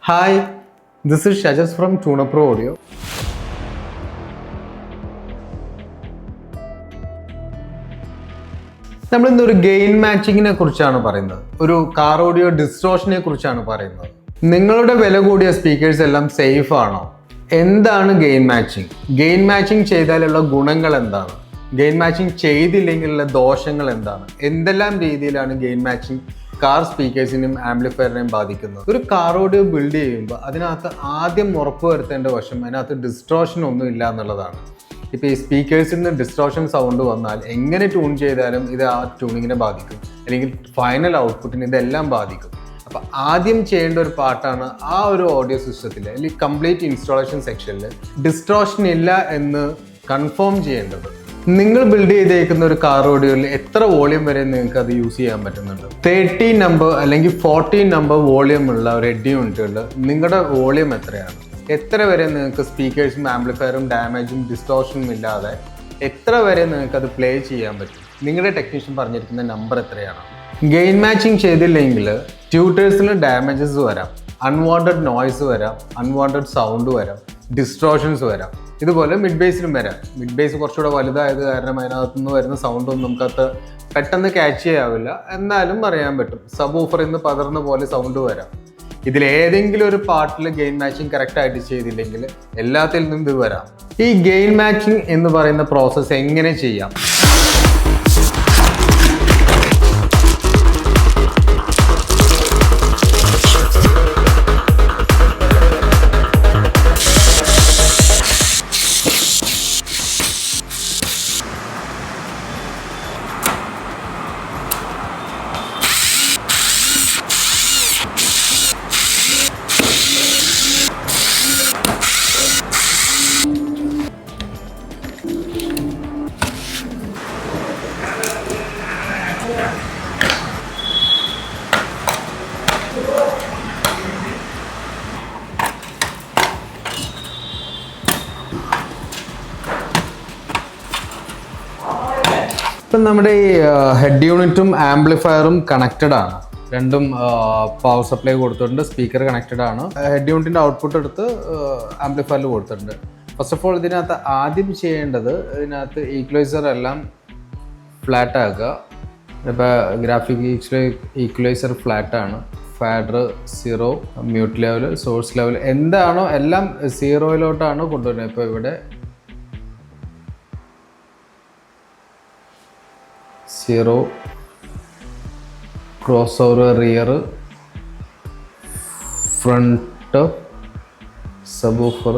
Hi, this is Shajas from Tuna Pro Audio. നമ്മൾ ഇന്നൊരു gain മാച്ചിങ്ങിനെ കുറിച്ചാണ് പറയുന്നത്. ഒരു കാർ ഓഡിയോ ഡിസ്റ്റോർഷനെ കുറിച്ചാണ് പറയുന്നത്. നിങ്ങളുടെ വില കൂടിയ സ്പീക്കേഴ്സ് എല്ലാം സേഫ് ആണോ? എന്താണ് ഗെയിൻ മാച്ചിങ്? ഗെയിൻ മാച്ചിങ് ചെയ്താലുള്ള ഗുണങ്ങൾ എന്താണ്? ഗെയിൻ മാച്ചിങ് ചെയ്തില്ലെങ്കിലുള്ള ദോഷങ്ങൾ എന്താണ്? എന്തെല്ലാം രീതിയിലാണ് ഗെയിൻ മാച്ചിങ് കാർ സ്പീക്കേഴ്സിനെയും ആംപ്ലിഫയറിനെയും ബാധിക്കുന്നത്? ഒരു കാർ ഓഡിയോ ബിൽഡ് ചെയ്യുമ്പോൾ അതിനകത്ത് ആദ്യം ഉറപ്പ് വരുത്തേണ്ട വശം അതിനകത്ത് ഡിസ്ട്രോഷൻ ഒന്നും ഇല്ല എന്നുള്ളതാണ്. ഇപ്പോൾ ഈ സ്പീക്കേഴ്സിൽ നിന്ന് ഡിസ്ട്രോഷൻ സൗണ്ട് വന്നാൽ എങ്ങനെ ട്യൂൺ ചെയ്താലും ഇത് ആ ട്യൂണിങ്ങിനെ ബാധിക്കും, അല്ലെങ്കിൽ ഫൈനൽ ഔട്ട്പുട്ടിന് ഇതെല്ലാം ബാധിക്കും. അപ്പോൾ ആദ്യം ചെയ്യേണ്ട ഒരു പാർട്ടാണ് ആ ഒരു ഓഡിയോ സിസ്റ്റത്തിൽ അല്ലെങ്കിൽ കംപ്ലീറ്റ് ഇൻസ്റ്റാളേഷൻ സെക്ഷനിൽ ഡിസ്ട്രോഷൻ ഇല്ല എന്ന് കൺഫേം ചെയ്യേണ്ടത്. നിങ്ങൾ ബിൽഡ് ചെയ്തേക്കുന്ന ഒരു കാർ ഓഡിയോയിൽ എത്ര വോളിയം വരെ നിങ്ങൾക്ക് അത് യൂസ് ചെയ്യാൻ പറ്റുന്നുണ്ട്? 13 നമ്പർ അല്ലെങ്കിൽ 14 നമ്പർ വോളിയം ഉള്ള ഒരു ഹെഡ് യൂണിറ്റുകളിൽ നിങ്ങളുടെ വോളിയം എത്രയാണ്? എത്ര വരെ നിങ്ങൾക്ക് സ്പീക്കേഴ്സും ആംപ്ലിഫയറും ഡാമേജും ഡിസ്റ്റോർഷനും ഇല്ലാതെ എത്ര വരെ നിങ്ങൾക്ക് അത് പ്ലേ ചെയ്യാൻ പറ്റും? നിങ്ങളുടെ ടെക്നീഷ്യൻ പറഞ്ഞിരിക്കുന്ന നമ്പർ എത്രയാണ്? ഗെയിൻ മാച്ചിങ് ചെയ്തില്ലെങ്കിൽ ട്യൂട്ടേഴ്സിന് ഡാമേജസ് വരാം, അൺവാണ്ടഡ് നോയ്സ് വരാം, അൺവാണ്ടഡ് സൗണ്ട് വരാം, ഡിസ്ട്രോഷൻസ് വരാം. ഇതുപോലെ മിഡ് ബേസിലും വരാം. മിഡ് ബേസ് കുറച്ചുകൂടെ വലുതായത് കാരണം അതിനകത്തുനിന്ന് വരുന്ന സൗണ്ടൊന്നും നമുക്കത് പെട്ടെന്ന് ക്യാച്ച് ചെയ്യാവില്ല, എന്നാലും അറിയാൻ പറ്റും. സബ് ഊഫറിൽ നിന്ന് പകർന്ന പോലെ സൗണ്ട് വരാം. ഇതിലേതെങ്കിലും ഒരു പാർട്ടിൽ ഗെയിൻ മാച്ചിങ് കറക്റ്റായിട്ട് ചെയ്തില്ലെങ്കിൽ എല്ലാത്തിൽ നിന്നും ഇത് വരാം. ഈ ഗെയിൻ മാച്ചിങ് എന്ന് പറയുന്ന പ്രോസസ്സ് എങ്ങനെ ചെയ്യാം? ഇപ്പം നമ്മുടെ ഈ ഹെഡ് യൂണിറ്റും ആംപ്ലിഫയറും കണക്റ്റഡ് ആണ്. രണ്ടും പവർ സപ്ലൈ കൊടുത്തിട്ടുണ്ട്, സ്പീക്കർ കണക്റ്റഡ് ആണ്. ഹെഡ് യൂണിറ്റിൻ്റെ ഔട്ട്പുട്ട് എടുത്ത് ആംപ്ലിഫയറിൽ കൊടുത്തിട്ടുണ്ട്. ഫസ്റ്റ് ഓഫ് ഓൾ ഇതിനകത്ത് ആദ്യം ചെയ്യേണ്ടത് ഇതിനകത്ത് ഈക്വലൈസർ എല്ലാം ഫ്ലാറ്റ് ആക്കുക. ഇപ്പോൾ ഗ്രാഫിക് ഈക്വലൈസർ ഫ്ലാറ്റാണ്. Fader 0, mute level, source level എന്താണോ എല്ലാം 0-ലോട്ടാണ് കൊണ്ടുവരുന്നത്. ഇപ്പോൾ ഇവിടെ 0, crossover rear, front, subwoofer,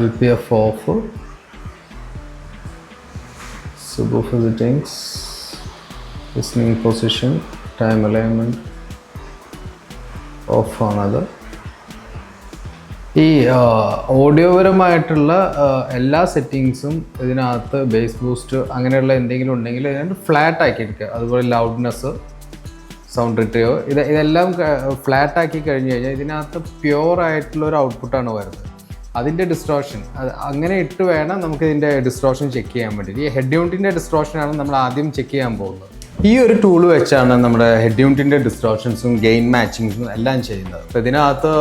LPF off, subwoofer settings, listening position, time alignment off ആണത്. ഈ ഓഡിയോപരമായിട്ടുള്ള എല്ലാ സെറ്റിങ്സും ഇതിനകത്ത് ബേസ് ബൂസ്റ്റ് അങ്ങനെയുള്ള എന്തെങ്കിലും ഉണ്ടെങ്കിൽ ഇതിനകത്ത് ഫ്ലാറ്റ് ആക്കി എടുക്കുക. അതുപോലെ ലൗഡ്നെസ്, സൗണ്ട് റിട്രിയോ ഇതെല്ലാം ഫ്ലാറ്റ് ആക്കി കഴിഞ്ഞ് കഴിഞ്ഞാൽ ഇതിനകത്ത് പ്യുവർ ആയിട്ടുള്ള ഒരു ഔട്ട്പുട്ടാണ് വരുന്നത്. അതിൻ്റെ ഡിസ്ട്രോഷൻ അങ്ങനെ ഇട്ട് വേണം നമുക്ക് ഇതിൻ്റെ ഡിസ്ട്രോഷൻ ചെക്ക് ചെയ്യാൻ വേണ്ടി. ഈ ഹെഡ് യൂണിറ്റിൻ്റെ ഡിസ്ട്രോഷനാണ് നമ്മൾ ആദ്യം ചെക്ക് ചെയ്യാൻ പോകുന്നത്. ഈ ഒരു ടൂൾ വെച്ചാണ് നമ്മുടെ ഹെഡ് യൂണിറ്റിൻ്റെ ഡിസ്ട്രോഷൻസും ഗെയിൻ മാച്ചിങ്സും എല്ലാം ചെയ്യുന്നത്. അപ്പോൾ ഇതിനകത്ത്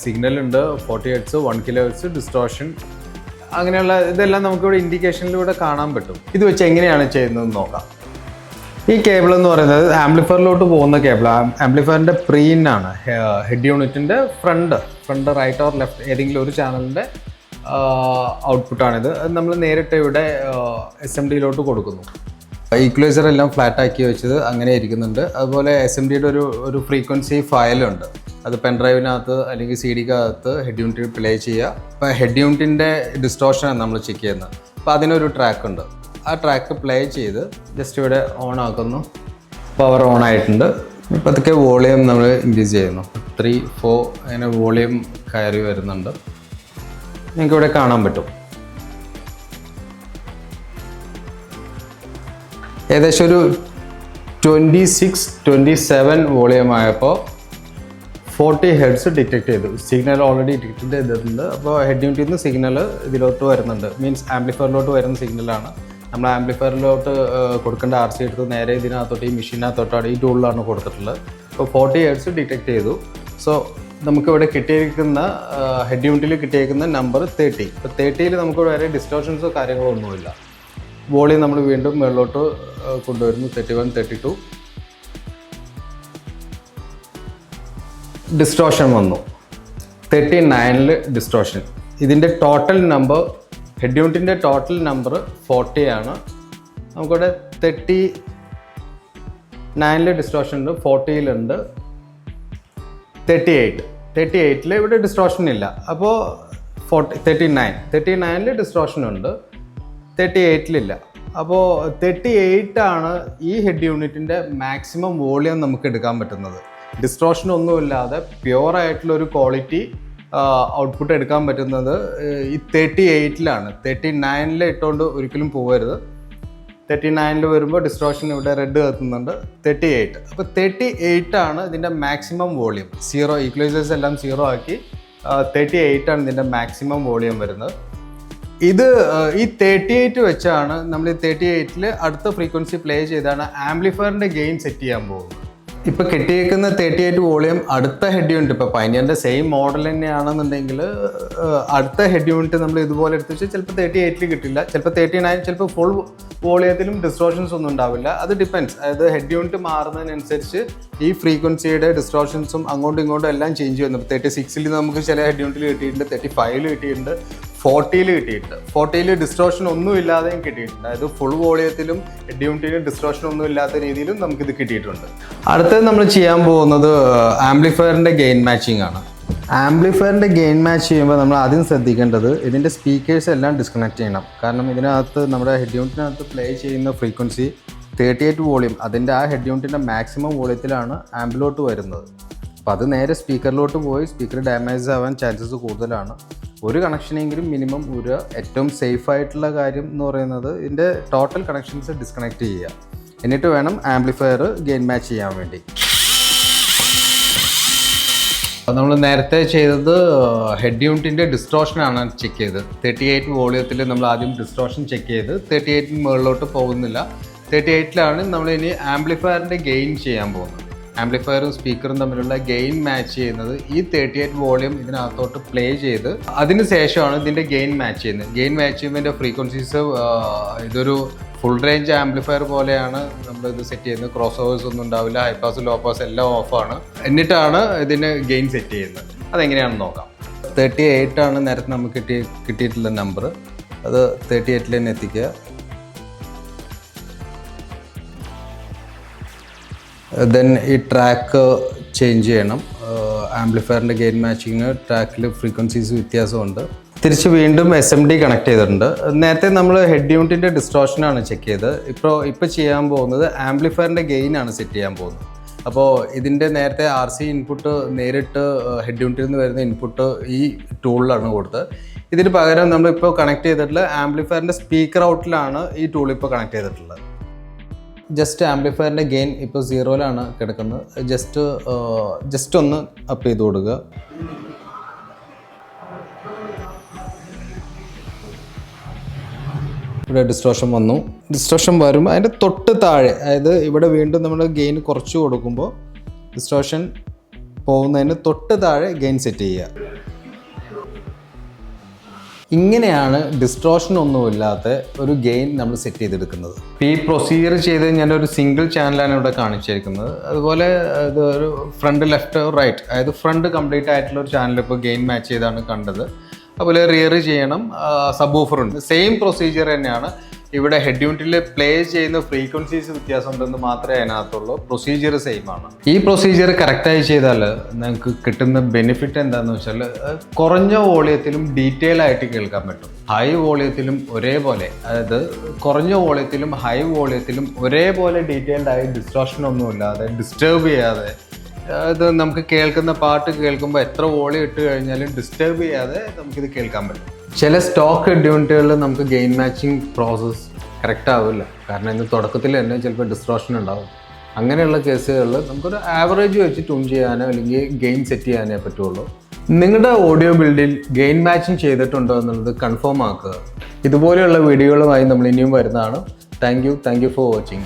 സിഗ്നലുണ്ട്, 40 Hz, 1 kHz ഡിസ്ട്രോഷൻ, അങ്ങനെയുള്ള ഇതെല്ലാം നമുക്കിവിടെ ഇൻഡിക്കേഷനിലൂടെ കാണാൻ പറ്റും. ഇത് വെച്ച് എങ്ങനെയാണ് ചെയ്യുന്നതെന്ന് നോക്കാം. ഈ കേബിൾ എന്ന് പറയുന്നത് ആംപ്ലിഫയറിലോട്ട് പോകുന്ന കേബിൾ. ആംപ്ലിഫയറിൻ്റെ പ്രീനാണ്. ഹെഡ് യൂണിറ്റിൻ്റെ ഫ്രണ്ട് റൈറ്റ് ഓർ ലെഫ്റ്റ് ഏതെങ്കിലും ഒരു ചാനലിൻ്റെ ഔട്ട്പുട്ടാണിത്. അത് നമ്മൾ നേരിട്ട് ഇവിടെ SMD-ലോട്ട് കൊടുക്കുന്നു. ഈക്വലൈസർ എല്ലാം ഫ്ലാറ്റ് ആക്കി വെച്ചത് അങ്ങനെ ഇരിക്കുന്നുണ്ട്. അതുപോലെ SMD-യുടെ ഒരു ഫ്രീക്വൻസി ഫയലുണ്ട്. അത് പെൻഡ്രൈവിനകത്ത് അല്ലെങ്കിൽ CD-ക്കകത്ത് ഹെഡ് യൂണിറ്റിൽ പ്ലേ ചെയ്യുക. ഇപ്പോൾ ഹെഡ് യൂണിറ്റിൻ്റെ ഡിസ്ട്രോഷനാണ് നമ്മൾ ചെക്ക് ചെയ്യുന്നത്. അപ്പോൾ അതിനൊരു ട്രാക്ക് ഉണ്ട്. ആ ട്രാക്ക് പ്ലേ ചെയ്ത് ജസ്റ്റ് ഇവിടെ ഓൺ ആക്കുന്നു. പവർ ഓൺ ആയിട്ടുണ്ട്. ഇപ്പോൾ അതൊക്കെ വോളിയം നമ്മൾ ഇൻക്രീസ് ചെയ്യുന്നു. 3, 4 അങ്ങനെ വോളിയം കയറി വരുന്നുണ്ട്. നിങ്ങൾക്ക് ഇവിടെ കാണാൻ പറ്റും. ഏകദേശം ഒരു 26, 27 വോളിയം ആയപ്പോൾ 40 Hz ഡിറ്റക്ട് ചെയ്തു. സിഗ്നൽ ഓൾറെഡി ഡിറ്റക്ട് ചെയ്തിട്ടുണ്ട്. അപ്പോൾ ഹെഡ് യൂണിറ്റിൽ നിന്ന് സിഗ്നൽ ഇതിലോട്ട് വരുന്നുണ്ട്. മീൻസ് ആംപ്ലിഫയറിലോട്ട് വരുന്ന സിഗ്നലാണ്. നമ്മൾ ആംപ്ലിഫയറിലോട്ട് കൊടുക്കേണ്ട RC എടുത്ത് നേരെ ഇതിനകത്തോട്ട് ഈ മെഷീനകത്തോട്ടാണ് ഈ ടൂളിലാണ് കൊടുത്തിട്ടുള്ളത്. ഇപ്പോൾ 40 ഹെർട്സ് ഡിറ്റക്ട് ചെയ്തു. സോ നമുക്കിവിടെ കിട്ടിയിരിക്കുന്ന ഹെഡ് യൂണിറ്റിൽ കിട്ടിയിരിക്കുന്ന നമ്പർ 30. ഇപ്പോൾ 30ൽ നമുക്ക് വേറെ ഡിസ്റ്റോർഷൻസോ കാര്യങ്ങളോ ഒന്നുമില്ല. വോളിയം നമ്മൾ വീണ്ടും മുകളിലോട്ട് കൊണ്ടുവരുന്നു. 31, 32. ഡിസ്റ്റോർഷൻ വന്നു 39ൽ ഡിസ്റ്റോർഷൻ. ഇതിൻ്റെ ടോട്ടൽ നമ്പർ, ഹെഡ് യൂണിറ്റിൻ്റെ ടോട്ടൽ നമ്പർ 40 ആണ്. നമുക്കിവിടെ 39ൽ ഡിസ്റ്റോർഷൻ ഉണ്ട്, 40ലുണ്ട്, 38ൽ ഇവിടെ ഡിസ്റ്റോർഷൻ ഇല്ല. അപ്പോൾ 39ൽ ഡിസ്റ്റോർഷൻ ഉണ്ട്, 38ലില്ല. അപ്പോൾ 38 ആണ് ഈ ഹെഡ് യൂണിറ്റിൻ്റെ മാക്സിമം വോളിയം നമുക്ക് എടുക്കാൻ പറ്റുന്നത്. ഡിസ്റ്റോർഷൻ ഒന്നുമില്ലാതെ പ്യുവറായിട്ടുള്ളൊരു ക്വാളിറ്റി ഔട്ട്പുട്ട് എടുക്കാൻ പറ്റുന്നത് ഈ 38ലാണ്. 39ൽ ഇട്ടുകൊണ്ട് ഒരിക്കലും പോകരുത്. 39ൽ വരുമ്പോൾ ഡിസ്റ്റോർഷൻ ഇവിടെ റെഡ് കത്തുന്നുണ്ട്. 38. അപ്പോൾ 38 ആണ് ഇതിൻ്റെ മാക്സിമം വോളിയം. 0 ഈക്വലൈസേഴ്സ് എല്ലാം 0 ആക്കി 38 ആണ് ഇതിൻ്റെ മാക്സിമം വോളിയം വരുന്നത്. ഇത് ഈ 38 വെച്ചാണ് നമ്മൾ ഈ 38ൽ അടുത്ത ഫ്രീക്വൻസി പ്ലേ ചെയ്താണ് ആംപ്ലിഫയറിൻ്റെ ഗെയിൻ സെറ്റ് ചെയ്യാൻ പോകുന്നത്. ഇപ്പോൾ കിട്ടിയേക്കുന്ന 38 വോളിയം അടുത്ത ഹെഡ് യൂണിറ്റ്, ഇപ്പോൾ പൈനിയറിൻ്റെ സെയിം മോഡൽ തന്നെയാണെന്നുണ്ടെങ്കിൽ അടുത്ത ഹെഡ് യൂണിറ്റ് നമ്മൾ ഇതുപോലെ എടുത്ത് വെച്ചാൽ ചിലപ്പോൾ 38ൽ കിട്ടില്ല, ചിലപ്പോൾ 39, ചിലപ്പോൾ ഫുൾ വോളിയത്തിലും ഡിസ്റ്റോർഷൻസ് ഒന്നും ഉണ്ടാവില്ല. അത് ഡിപ്പെൻഡ്സ്. അതായത് ഹെഡ് യൂണിറ്റ് മാറുന്നതിനനുസരിച്ച് ഈ ഫ്രീക്വൻസിയുടെ ഡിസ്റ്റോർഷൻസും അങ്ങോട്ടും ഇങ്ങോട്ടും എല്ലാം ചേഞ്ച് ചെയ്യുന്നു. 36ൽ നമുക്ക് ചില ഹെഡ് യൂണിറ്റിൽ കിട്ടിയിട്ടുണ്ട്, 35ൽ കിട്ടിയിട്ടുണ്ട്, 40ൽ കിട്ടിയിട്ടുണ്ട്. 40ൽ ഡിസ്റ്റോർഷൻ ഒന്നും ഇല്ലാതെയും കിട്ടിയിട്ടുണ്ട്. അതായത് ഫുൾ വോളിയത്തിലും ഹെഡ് യൂണിറ്റിലും ഡിസ്റ്റോർഷൻ ഒന്നും ഇല്ലാത്ത രീതിയിലും നമുക്കിത് കിട്ടിയിട്ടുണ്ട്. അടുത്തത് നമ്മൾ ചെയ്യാൻ പോകുന്നത് ആംപ്ലിഫയറിൻ്റെ ഗെയിൻ മാച്ചിങ് ആണ്. ആംപ്ലിഫയറിൻ്റെ ഗെയിൻ മാച്ച് ചെയ്യുമ്പോൾ നമ്മൾ ആദ്യം ശ്രദ്ധിക്കേണ്ടത് ഇതിൻ്റെ സ്പീക്കേഴ്സ് എല്ലാം ഡിസ്കണക്ട് ചെയ്യണം. കാരണം ഇതിനകത്ത് നമ്മുടെ ഹെഡ് യൂണിറ്റിനകത്ത് പ്ലേ ചെയ്യുന്ന ഫ്രീക്വൻസി 38 വോളിയം, അതിൻ്റെ ആ ഹെഡ് യൂണിറ്റിൻ്റെ മാക്സിമം വോളിയത്തിലാണ് ആംപിലോട്ട് വരുന്നത്. അപ്പോൾ അത് നേരെ സ്പീക്കറിലോട്ട് പോയി സ്പീക്കർ ഡാമേജ് ആവാൻ ചാൻസസ് കൂടുതലാണ്. ഒരു കണക്ഷനെങ്കിലും മിനിമം ഒരു ഏറ്റവും സേഫ് ആയിട്ടുള്ള കാര്യം എന്ന് പറയുന്നത് ഇതിൻ്റെ ടോട്ടൽ കണക്ഷൻസ് ഡിസ്കണക്ട് ചെയ്യുക. എന്നിട്ട് വേണം ആംപ്ലിഫയർ ഗെയിൻ മാച്ച് ചെയ്യാൻ വേണ്ടി. നമ്മൾ നേരത്തെ ചെയ്തത് ഹെഡ് യൂണിറ്റിൻ്റെ ഡിസ്റ്റോർഷനാണ് ചെക്ക് ചെയ്തത്. 38 വോളിയത്തിൽ നമ്മൾ ആദ്യം ഡിസ്റ്റോർഷൻ ചെക്ക് ചെയ്ത് 38 മുകളിലോട്ട് പോകുന്നില്ല. 38ലാണ് നമ്മൾ ഇനി ആംപ്ലിഫയറിൻ്റെ ഗെയിൻ ചെയ്യാൻ പോകുന്നത്. ആംപ്ലിഫയറും സ്പീക്കറും തമ്മിലുള്ള ഗെയിൻ മാച്ച് ചെയ്യുന്നത് ഈ 38 വോളിയം ഇതിനകത്തോട്ട് പ്ലേ ചെയ്ത് അതിന് ശേഷമാണ് ഇതിൻ്റെ ഗെയിൻ മാച്ച് ചെയ്യുന്നത്. ഗെയിൻ മാച്ച് ചെയ്യുന്നതിൻ്റെ ഫ്രീക്വൻസീസ് ഇതൊരു ഫുൾ റേഞ്ച് ആംപ്ലിഫയർ പോലെയാണ് നമ്മളിത് സെറ്റ് ചെയ്യുന്നത്. ക്രോസ് ഓവേഴ്സ് ഒന്നും ഉണ്ടാവില്ല, ഹൈ പാസ് ലോ പാസ് എല്ലാം ഓഫാണ്. എന്നിട്ടാണ് ഇതിന് ഗെയിൻ സെറ്റ് ചെയ്യുന്നത്. അതെങ്ങനെയാണെന്ന് നോക്കാം. 38 ആണ് നേരത്തെ നമുക്ക് കിട്ടിയിട്ടുള്ള നമ്പർ. അത് 38ൽ തന്നെ എത്തിക്കുക. ദെൻ ഈ ട്രാക്ക് ചേഞ്ച് ചെയ്യണം. ആംപ്ലിഫയറിൻ്റെ ഗെയിൻ മാച്ചിങ്ങിന് ട്രാക്കിൽ ഫ്രീക്വൻസീസ് വ്യത്യാസമുണ്ട്. തിരിച്ച് വീണ്ടും SMD കണക്ട് ചെയ്തിട്ടുണ്ട്. നേരത്തെ നമ്മൾ ഹെഡ് യൂണിറ്റിൻ്റെ ഡിസ്റ്റോർഷനാണ് ചെക്ക് ചെയ്തത്. ഇപ്പോൾ ചെയ്യാൻ പോകുന്നത് ആംപ്ലിഫയറിൻ്റെ ഗെയിനാണ് സെറ്റ് ചെയ്യാൻ പോകുന്നത്. അപ്പോൾ ഇതിൻ്റെ നേരത്തെ RC ഇൻപുട്ട് നേരിട്ട് ഹെഡ് യൂണിറ്റിൽ നിന്ന് വരുന്ന ഇൻപുട്ട് ഈ ടൂളിലാണ് കൊടുത്തത്. ഇതിന് പകരം നമ്മളിപ്പോൾ കണക്ട് ചെയ്തിട്ടുള്ള ആംപ്ലിഫയറിൻ്റെ സ്പീക്കർ ഔട്ടിലാണ് ഈ ടൂൾ ഇപ്പോൾ കണക്ട് ചെയ്തിട്ടുള്ളത്. ജസ്റ്റ് ആംപ്ലിഫയറിൻ്റെ ഗെയിൻ ഇപ്പോൾ 0ലാണ് കിടക്കുന്നത്. ജസ്റ്റ് ഒന്ന് അപ്പ് ചെയ്ത് കൊടുക്കുക. ഇവിടെ ഡിസ്റ്റോർഷൻ വന്നു. ഡിസ്റ്റോർഷൻ വരുമ്പോൾ അതിൻ്റെ തൊട്ട് താഴെ, അതായത് ഇവിടെ വീണ്ടും നമ്മൾ ഗെയിൻ കുറച്ച് കൊടുക്കുമ്പോൾ ഡിസ്റ്റോർഷൻ പോകുന്നതിന് തൊട്ട് താഴെ ഗെയിൻ സെറ്റ് ചെയ്യുക. ഇങ്ങനെയാണ് ഡിസ്റ്റോർഷൻ ഒന്നുമില്ലാത്ത ഒരു ഗെയിൻ നമ്മൾ സെറ്റ് ചെയ്തെടുക്കുന്നത്. ഈ പ്രൊസീജിയർ ചെയ്ത് ഞാനൊരു സിംഗിൾ ചാനലാണ് ഇവിടെ കാണിച്ചിരിക്കുന്നത്. അതുപോലെ ഇത് ഒരു ഫ്രണ്ട് ലെഫ്റ്റ് റൈറ്റ്, അതായത് ഫ്രണ്ട് കംപ്ലീറ്റ് ആയിട്ടുള്ള ഒരു ചാനൽ ഇപ്പോൾ ഗെയിൻ മാച്ച് ചെയ്താണ് കണ്ടത്. അതുപോലെ റിയർ ചെയ്യണം, സബ് ഓഫറുണ്ട്. സെയിം പ്രൊസീജിയർ തന്നെയാണ്. ഇവിടെ ഹെഡ് യൂണിറ്റിൽ പ്ലേ ചെയ്യുന്ന ഫ്രീക്വൻസീസ് വ്യത്യാസമുണ്ടെന്ന് മാത്രമേ അതിനകത്തുള്ളൂ. പ്രൊസീജിയർ സെയിം ആണ്. ഈ പ്രൊസീജിയർ കറക്റ്റായി ചെയ്താൽ നമുക്ക് കിട്ടുന്ന ബെനിഫിറ്റ് എന്താണെന്ന് വെച്ചാൽ കുറഞ്ഞ വോളിയത്തിലും ഡീറ്റെയിൽ ആയിട്ട് കേൾക്കാൻ പറ്റും. ഹൈ വോളിയത്തിലും ഒരേപോലെ, അതായത് കുറഞ്ഞ വോളിയത്തിലും ഹൈ വോളിയത്തിലും ഒരേപോലെ ഡീറ്റെയിൽഡ് ആയി ഡിസ്റ്റോർഷൻ ഒന്നുമില്ലാതെ ഡിസ്റ്റർബ് ചെയ്യാതെ, ഇത് നമുക്ക് കേൾക്കുന്ന പാട്ട് കേൾക്കുമ്പോൾ എത്ര വോളിയം ഇട്ട് കഴിഞ്ഞാലും ഡിസ്റ്റർബ് ചെയ്യാതെ നമുക്കിത് കേൾക്കാൻ പറ്റും. ചില സ്റ്റോക്ക് ഹെഡ് യൂണിറ്റുകളിൽ നമുക്ക് ഗെയിൻ മാച്ചിങ് പ്രോസസ്സ് കറക്റ്റ് ആവില്ല. കാരണം ഇന്ന് തുടക്കത്തിൽ തന്നെ ചിലപ്പോൾ ഡിസ്റ്റോർഷൻ ഉണ്ടാവും. അങ്ങനെയുള്ള കേസുകളിൽ നമുക്കൊരു ആവറേജ് വെച്ച് ട്യൂൺ ചെയ്യാനോ അല്ലെങ്കിൽ ഗെയിൻ സെറ്റ് ചെയ്യാനേ പറ്റുള്ളൂ. നിങ്ങളുടെ ഓഡിയോ ബിൽഡിൽ ഗെയിൻ മാച്ചിങ് ചെയ്തിട്ടുണ്ടോ എന്നുള്ളത് കൺഫേം ആക്കുക. ഇതുപോലെയുള്ള വീഡിയോകളുമായി നമ്മൾ ഇനിയും വരുന്നതാണ്. Thank you for watching.